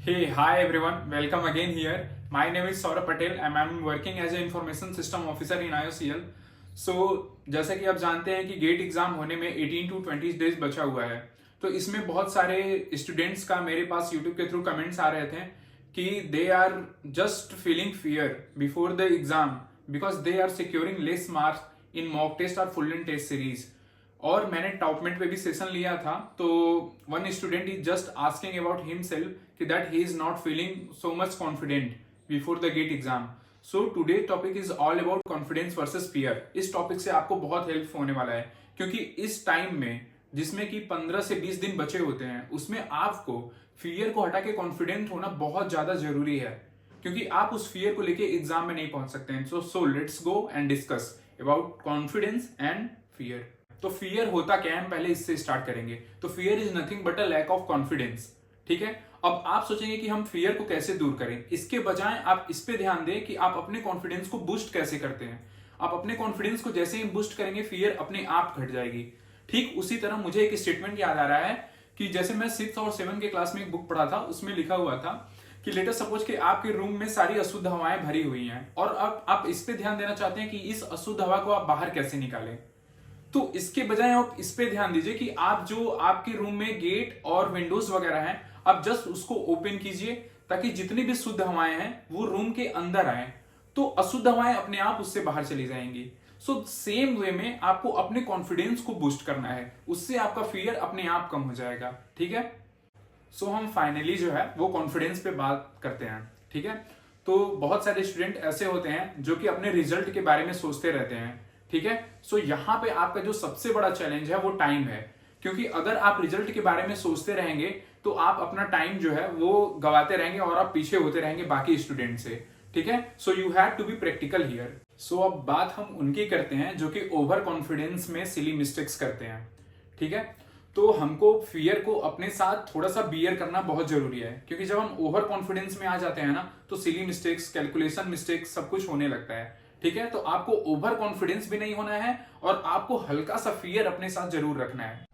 Hey, hi everyone. Welcome again here. My name is Saurabh Patel and I'm working as an information system officer in IOCL. So जैसा कि आप जानते हैं कि gate exam होने में 18 to 20 डेज बचा हुआ है, तो इसमें बहुत सारे स्टूडेंट्स का मेरे पास यूट्यूब के थ्रू कमेंट्स आ रहे थे कि they are just feeling fear before the exam because they are securing less marks in mock test और फुल एंड टेस्ट सीरीज। और मैंने टॉपमेंट पे भी सेशन लिया था, तो one student is just asking about himself कि that he is not feeling so much confident before the GATE exam. So today topic is all about confidence versus fear. इस टॉपिक से आपको बहुत हेल्प होने वाला है, क्योंकि इस टाइम में जिसमें कि 15 से 20 दिन बचे होते हैं, उसमें आपको फियर को हटा के कॉन्फिडेंट होना बहुत ज्यादा जरूरी है, क्योंकि आप उस फियर को लेके एग्जाम में नहीं पहुंच सकते हैं। So let's go and discuss about confidence and fear. तो फियर होता क्या है, हम पहले इससे स्टार्ट करेंगे। तो fear is nothing but a lack of confidence. ठीक है, अब आप सोचेंगे कि हम फियर को कैसे दूर करें। इसके बजाय आप इस पे ध्यान दें कि आप अपने कॉन्फिडेंस को बूस्ट कैसे करते हैं। आप अपने कॉन्फिडेंस को जैसे ही बूस्ट करेंगे, फियर अपने आप घट जाएगी। ठीक उसी तरह मुझे एक स्टेटमेंट याद आ रहा है कि जैसे मैं 6 और 7 के क्लास में एक बुक पढ़ा था, उसमें लिखा हुआ था कि लेट अस सपोज कि आपके रूम में सारी अशुद्ध हवाएं भरी हुई हैं, और अब आप इस पे ध्यान देना चाहते हैं कि इस अशुद्ध हवा को आप बाहर कैसे निकालें। तो इसके बजाय आप इस पे ध्यान दीजिए कि आप जो आपके रूम में गेट और विंडोज वगैरह हैं, आप जस्ट उसको ओपन कीजिए ताकि जितनी भी शुद्ध हवाएं हैं वो रूम के अंदर आए, तो अशुद्ध हवाएं अपने आप उससे बाहर चली जाएंगी। सो सेम वे में आपको अपने कॉन्फिडेंस को बूस्ट करना है, उससे आपका फियर अपने आप कम हो जाएगा। ठीक है, सो हम फाइनली जो है वो कॉन्फिडेंस पे बात करते हैं। ठीक है, तो बहुत सारे स्टूडेंट ऐसे होते हैं जो कि अपने रिजल्ट के बारे में सोचते रहते हैं। ठीक है, सो यहाँ पे आपका जो सबसे बड़ा चैलेंज है वो टाइम है, क्योंकि अगर आप रिजल्ट के बारे में सोचते रहेंगे तो आप अपना टाइम जो है वो गवाते रहेंगे और आप पीछे होते रहेंगे बाकी स्टूडेंट से। ठीक है, so you have to be practical here. So अब बात हम उनकी करते हैं जो कि ओवर कॉन्फिडेंस में सिली मिस्टेक्स करते हैं। ठीक है, तो हमको फियर को अपने साथ थोड़ा सा बियर करना बहुत जरूरी है, क्योंकि जब हम ओवर कॉन्फिडेंस में आ जाते हैं ना, तो सिली मिस्टेक्स, कैलकुलेशन मिस्टेक्स सब कुछ होने लगता है। ठीक है, तो आपको ओवर कॉन्फिडेंस भी नहीं होना है और आपको हल्का सा फियर अपने साथ जरूर रखना है।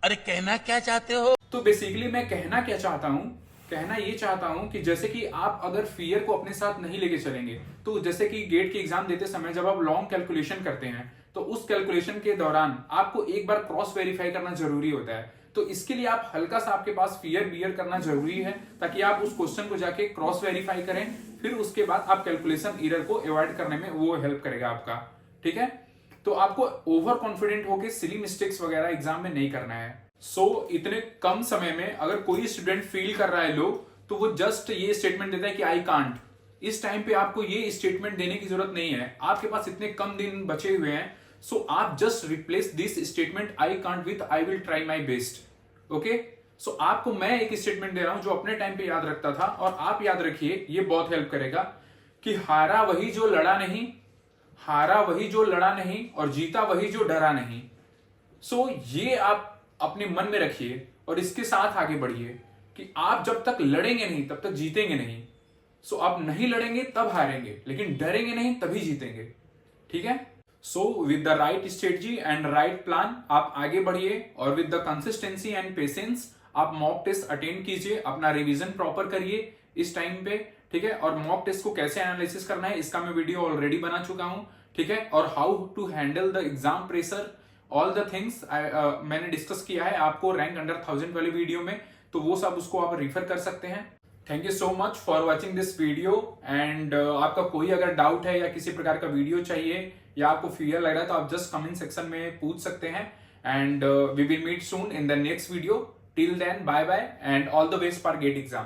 अरे कहना क्या चाहते हो? तो बेसिकली मैं कहना क्या चाहता हूं, कहना ये चाहता हूं कि जैसे कि आप अगर फियर को अपने साथ नहीं लेके चलेंगे, तो जैसे कि गेट के एग्जाम देते समय जब आप लॉन्ग कैलकुलेशन करते हैं, तो उस कैलकुलेशन के दौरान आपको एक बार क्रॉस वेरीफाई करना जरूरी होता है। तो इसके लिए आप हल्का सा आपके पास फियर बियर करना जरूरी है, ताकि आप उस क्वेश्चन को जाके क्रॉस वेरीफाई करें, फिर उसके बाद आप कैलकुलेशन एरर को अवॉइड करने में वो हेल्प करेगा आपका। ठीक है, तो आपको ओवर कॉन्फिडेंट होकर सिली मिस्टेक्स वगैरह एग्जाम में नहीं करना है। इतने कम समय में अगर कोई स्टूडेंट फील कर रहा है लो, तो वो जस्ट ये स्टेटमेंट देता है कि आई कांट। इस टाइम पे आपको ये स्टेटमेंट देने की जरूरत नहीं है, आपके पास इतने कम दिन बचे हुए हैं। सो आप just replace this statement I can't with I will try my best. Okay, so आपको मैं एक स्टेटमेंट दे रहा हूं जो अपने टाइम पे याद रखता था, और आप याद रखिए, ये बहुत हेल्प करेगा कि हारा वही जो लड़ा नहीं, हारा वही जो लड़ा नहीं, और जीता वही जो डरा नहीं। ये आप अपने मन में रखिए और इसके साथ आगे बढ़िए कि आप जब तक लड़ेंगे नहीं तब तक जीतेंगे नहीं। आप नहीं लड़ेंगे तब हारेंगे, लेकिन डरेंगे नहीं तभी जीतेंगे। ठीक है, with the right strategy and right plan आप आगे बढ़िए, और with the consistency and patience आप मॉक टेस्ट अटेंड कीजिए, अपना रिवीजन प्रॉपर करिए इस टाइम पे। ठीक है, और मॉक टेस्ट को कैसे एनालिसिस करना है इसका मैं वीडियो ऑलरेडी बना चुका हूं। ठीक है, और how to handle the exam pressure, all the things मैंने डिस्कस किया है आपको रैंक अंडर 1000 वाले वीडियो में, तो वो सब उसको आप रिफर कर सकते हैं। Thank you so much for watching this video, and आपका कोई अगर डाउट है या किसी प्रकार का वीडियो चाहिए या आपको फियर लग रहा है, तो आप जस्ट कमेंट सेक्शन में पूछ सकते हैं, and we will meet soon in the next video. Till then bye bye and all the best for GATE exam.